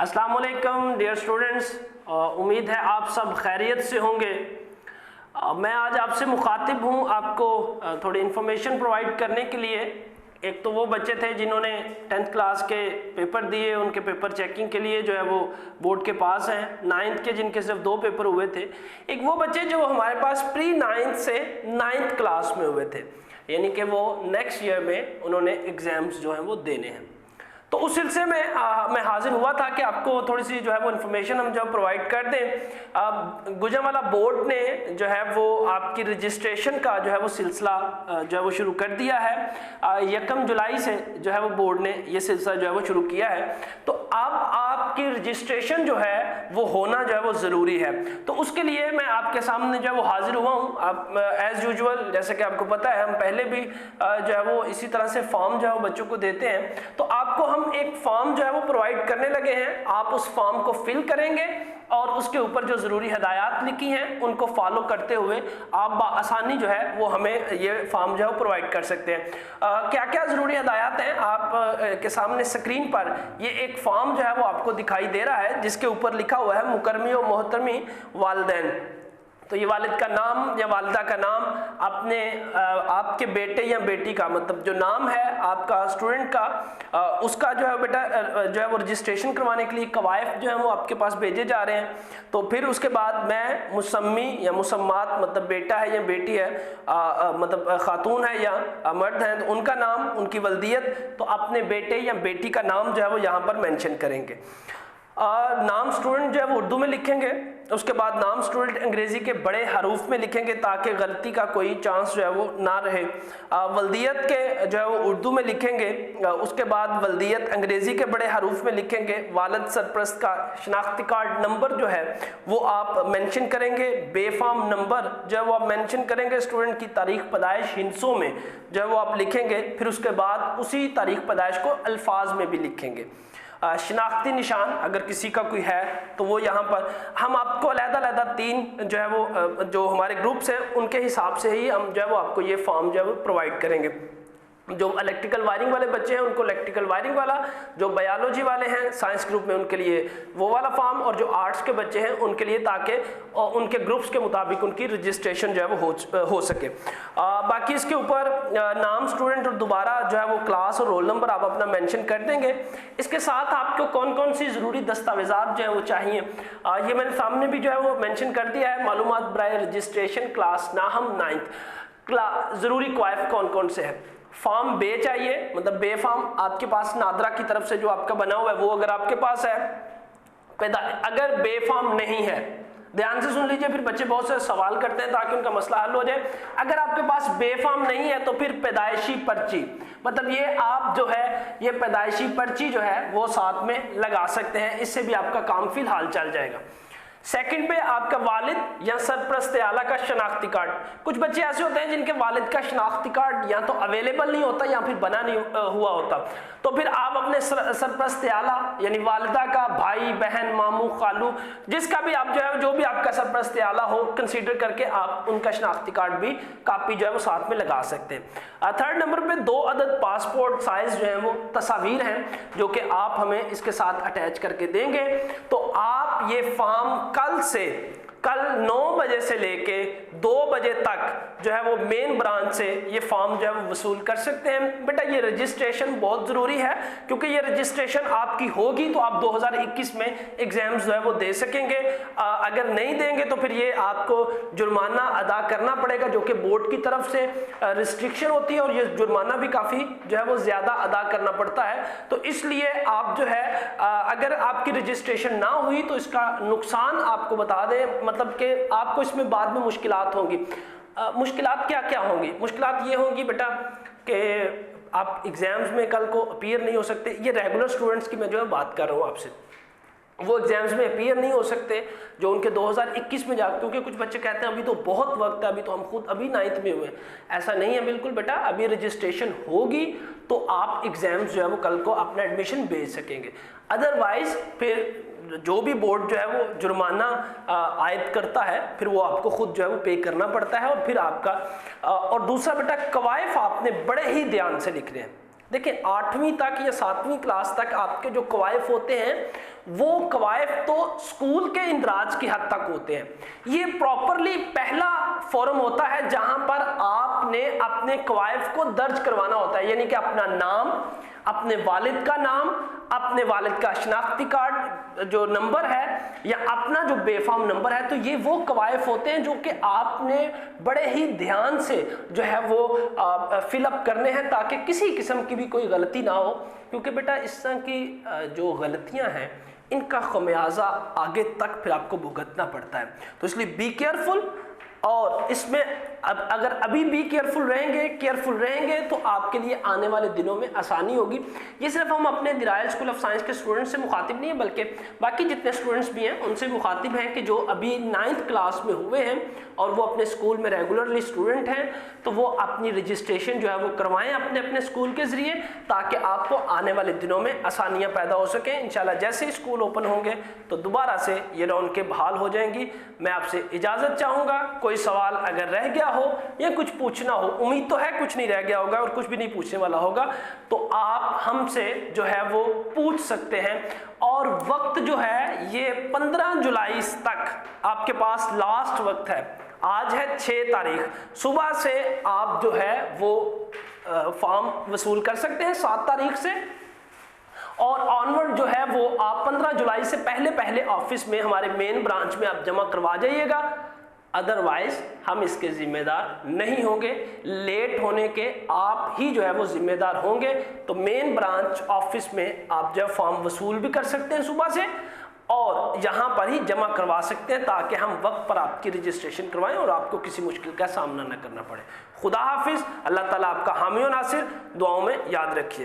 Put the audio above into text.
अस्सलाम वालेकुम dear students, उम्मीद है आप सब खैरियत से होंगे। मैं आज आपसे मुखातिब हूँ आपको थोड़ी इन्फॉर्मेशन प्रोवाइड करने के लिए। एक तो वो बच्चे थे जिन्होंने 10th क्लास के पेपर दिए, उनके पेपर चेकिंग के लिए जो है वो बोर्ड के पास हैं। 9th के जिनके सिर्फ 2 पेपर हुए थे। एक वो बच्चे जो हमारे पास प्री 9th से 9th क्लास में हुए थे, यानी कि वो नेक्स्ट ईयर में उन्होंने एग्ज़ाम्स जो हैं वो देने हैं। तो उस सिलसिले में मैं हाजिर हुआ था कि आपको थोड़ी सी जो है वो इन्फॉर्मेशन हम जो प्रोवाइड कर दें। गुजरांवाला बोर्ड ने जो है वो आपकी रजिस्ट्रेशन का जो है वो सिलसिला जो है वो शुरू कर दिया है। 1 जुलाई से जो है वो बोर्ड ने ये सिलसिला जो है वो शुरू किया है। तो अब आपकी रजिस्ट्रेशन जो है वो होना जो है वो ज़रूरी है। तो उसके लिए मैं आपके सामने जो है वो हाजिर हुआ हूँ। आप एज़ यूजुअल, जैसे कि आपको पता है, हम पहले भी जो है वो इसी तरह से फॉर्म जो है वो बच्चों को देते हैं। तो आपको हम एक फॉर्म जो है वो प्रोवाइड करने लगे हैं। आप उस फॉर्म को फिल करेंगे और उसके ऊपर जो ज़रूरी हदायत लिखी हैं उनको फॉलो करते हुए आप आसानी जो है वो हमें ये फॉर्म जो है प्रोवाइड कर सकते हैं। क्या क्या ज़रूरी हदायत हैं आप के सामने स्क्रीन पर ये एक फॉर्म जो है वो आपको दिखाई दे रहा है, जिसके ऊपर लिखा हुआ है मुकर्रमी और मोहतरमी वालिदैन। तो ये वालिद का नाम या वालिदा का नाम, अपने आपके बेटे या बेटी का, मतलब जो नाम है आपका स्टूडेंट का, उसका जो है बेटा जो है वो रजिस्ट्रेशन करवाने के लिए कवायफ जो है वो आपके पास भेजे जा रहे हैं। तो फिर उसके बाद मैं मुसम्मी या मुसम्मात, मतलब बेटा है या बेटी है, मतलब खातून है या मर्द है, तो उनका नाम, उनकी वल्दियत, तो अपने बेटे या बेटी का नाम जो है वो यहाँ पर मेंशन करेंगे। नाम स्टूडेंट जो है वो उर्दू में लिखेंगे। उसके बाद नाम स्टूडेंट अंग्रेजी के बड़े हरूफ में लिखेंगे ताकि गलती का कोई चांस जो है वो ना रहे। वल्दियत के जो है वो उर्दू में लिखेंगे। उसके बाद वल्दियत अंग्रेजी के बड़े हरूफ में लिखेंगे। वालिद सरप्रस्त का शनाख्ती कार्ड नंबर जो है वो आप मेंशन करेंगे। बेफाम नंबर जो है वो आप मेंशन करेंगे। स्टूडेंट की तारीख पैदाइश हिंसों में जो है वो आप लिखेंगे। फिर उसके बाद उसी तारीख पैदाइश को अल्फाज में भी लिखेंगे। शनाख्ती निशान अगर किसी का कोई है तो वो यहाँ पर हम आपको अलग-अलग 3 जो है वो जो हमारे ग्रुप्स हैं उनके हिसाब से ही हम जो है वो आपको ये फॉर्म जो है वो प्रोवाइड करेंगे। जो इलेक्ट्रिकल वायरिंग वाले बच्चे हैं उनको इलेक्ट्रिकल वायरिंग वाला, जो बायोलॉजी वाले हैं साइंस ग्रुप में उनके लिए वो वाला फॉर्म, और जो आर्ट्स के बच्चे हैं उनके लिए, ताकि उनके ग्रुप्स के मुताबिक उनकी रजिस्ट्रेशन जो है वो हो सके। बाकी इसके ऊपर नाम स्टूडेंट और दोबारा जो है वो क्लास और रोल नंबर आप अपना मेंशन कर देंगे। इसके साथ आपको कौन कौन सी ज़रूरी दस्तावेज़ात जो है वो चाहिए, ये मैंने सामने भी जो है वो मेंशन कर दिया है। मालूमात बराए रजिस्ट्रेशन क्लास नाहम 9th ज़रूरी क्वाइफ कौन कौन से है। फॉर्म बे चाहिए, मतलब बे फॉर्म आपके पास नादरा की तरफ से जो आपका बना हुआ है वो अगर आपके पास है। अगर बे फॉर्म नहीं है, ध्यान से सुन लीजिए, फिर बच्चे बहुत से सवाल करते हैं ताकि उनका मसला हल हो जाए। अगर आपके पास बे फॉर्म नहीं है तो फिर पैदाइशी पर्ची, मतलब ये आप जो है ये पैदाइशी पर्ची जो है वो साथ में लगा सकते हैं। इससे भी आपका काम फिलहाल चल जाएगा। सेकंड पे आपका वालिद या सरप्रस्त आला का शनाख्ती कार्ड। कुछ बच्चे ऐसे होते हैं जिनके वालिद का शनाख्ती कार्ड या तो अवेलेबल नहीं होता या फिर बना नहीं हुआ होता। तो फिर आप अपने सरप्रस्त आला यानी वालिदा का भाई, बहन, मामू, खालू, जिसका भी आप जो है जो भी आपका सरप्रस्त आला हो, कंसीडर करके आप उनका शनाख्ती कार्ड भी कापी जो है वो साथ में लगा सकते हैं। थर्ड नंबर पे 2 अदद पासपोर्ट साइज जो है वो तस्वीर हैं जो कि आप हमें इसके साथ अटैच करके देंगे। तो आप ये फॉर्म कल 9 बजे से लेके 2 बजे तक जो है वो मेन ब्रांच से ये फॉर्म जो है वो वसूल कर सकते हैं। बेटा ये रजिस्ट्रेशन बहुत ज़रूरी है, क्योंकि ये रजिस्ट्रेशन आपकी होगी तो आप 2021 में एग्जाम्स जो है वो दे सकेंगे। अगर नहीं देंगे तो फिर ये आपको जुर्माना अदा करना पड़ेगा, जो कि बोर्ड की तरफ से रिस्ट्रिक्शन होती है और ये जुर्माना भी काफ़ी जो है वो ज़्यादा अदा करना पड़ता है। तो इसलिए आप जो है अगर आपकी रजिस्ट्रेशन ना हुई तो इसका नुकसान आपको बता दें, मतलब कि आपको इसमें बाद में मुश्किलात होंगी। मुश्किलात क्या क्या होंगी? मुश्किलात ये होंगी बेटा कि आप एग्ज़ाम्स में कल को अपीयर नहीं हो सकते। ये रेगुलर स्टूडेंट्स की मैं जो है बात कर रहा हूँ आपसे, वो एग्जाम्स में अपीयर नहीं हो सकते जो उनके 2021 में क्योंकि कुछ बच्चे कहते हैं अभी तो बहुत वक्त है, अभी तो हम खुद अभी 9th में हुए। ऐसा नहीं है बिल्कुल बेटा, अभी रजिस्ट्रेशन होगी तो आप एग्जाम्स जो है वो कल को अपना एडमिशन भेज सकेंगे। अदरवाइज फिर जो भी बोर्ड जो है वो जुर्माना आयद करता है फिर वो आपको खुद जो है वो पे करना पड़ता है। और फिर आपका और दूसरा बेटा कवायफ आपने बड़े ही ध्यान से लिख रहे हैं। देखिए 8वीं तक या 7वीं क्लास तक आपके जो कवायफ होते हैं वो कवायफ तो स्कूल के इंदराज की हद तक होते हैं। ये प्रॉपरली पहला फॉर्म होता है जहां पर आपने अपने कवायफ को दर्ज करवाना होता है, यानी कि अपना नाम, अपने वालिद का नाम, अपने वालिद का शनाख्ती कार्ड जो नंबर है या अपना जो बेफाम नंबर है। तो ये वो कवायफ होते हैं जो कि आपने बड़े ही ध्यान से जो है वो फिलअप करने हैं ताकि किसी किस्म की भी कोई गलती ना हो, क्योंकि बेटा इस तरह की जो गलतियां हैं इनका खमियाजा आगे तक फिर आपको भुगतना पड़ता है। तो इसलिए बी केयरफुल, और इसमें अगर अभी भी केयरफुल रहेंगे तो आपके लिए आने वाले दिनों में आसानी होगी। ये सिर्फ हम अपने दिरायल स्कूल ऑफ साइंस के स्टूडेंट्स से मुखातिब नहीं है, बल्कि बाकी जितने स्टूडेंट्स भी हैं उनसे मुखातिब हैं कि जो अभी 9th क्लास में हुए हैं और वो अपने स्कूल में रेगुलरली स्टूडेंट हैं, तो वो अपनी रजिस्ट्रेशन जो है वो करवाएं अपने अपने स्कूल के ज़रिए, ताकि आपको आने वाले दिनों में आसानियाँ पैदा हो सकें। इंशाल्लाह जैसे ही स्कूल ओपन होंगे तो दोबारा से ये रौनकें बहाल हो जाएंगी। मैं आपसे इजाज़त चाहूँगा, कोई सवाल अगर रह गया हो या कुछ पूछना हो, उम्मीद तो है कुछ नहीं रह गया होगा और कुछ भी नहीं पूछने वाला होगा, तो आप हमसे जो है वो पूछ सकते हैं। और वक्त जो है ये 15 जुलाई तक आपके पास लास्ट वक्त है। आज है 6 तारीख, सुबह से आप जो है वो फॉर्म वसूल कर सकते हैं 7 तारीख से, और ऑनवर्ड जो है वो आप 15 जुलाई से पहले पहले ऑफिस में हमारे मेन ब्रांच में आप जमा करवा जाइएगा। अदरवाइज हम इसके जिम्मेदार नहीं होंगे, लेट होने के आप ही जो है वो जिम्मेदार होंगे। तो मेन ब्रांच ऑफिस में आप जो फॉर्म वसूल भी कर सकते हैं सुबह से, और यहाँ पर ही जमा करवा सकते हैं ताकि हम वक्त पर आपकी रजिस्ट्रेशन करवाएं और आपको किसी मुश्किल का सामना न करना पड़े। खुदा हाफिज, अल्लाह ताला आपका हामी और नासिर, दुआओं में याद रखिए।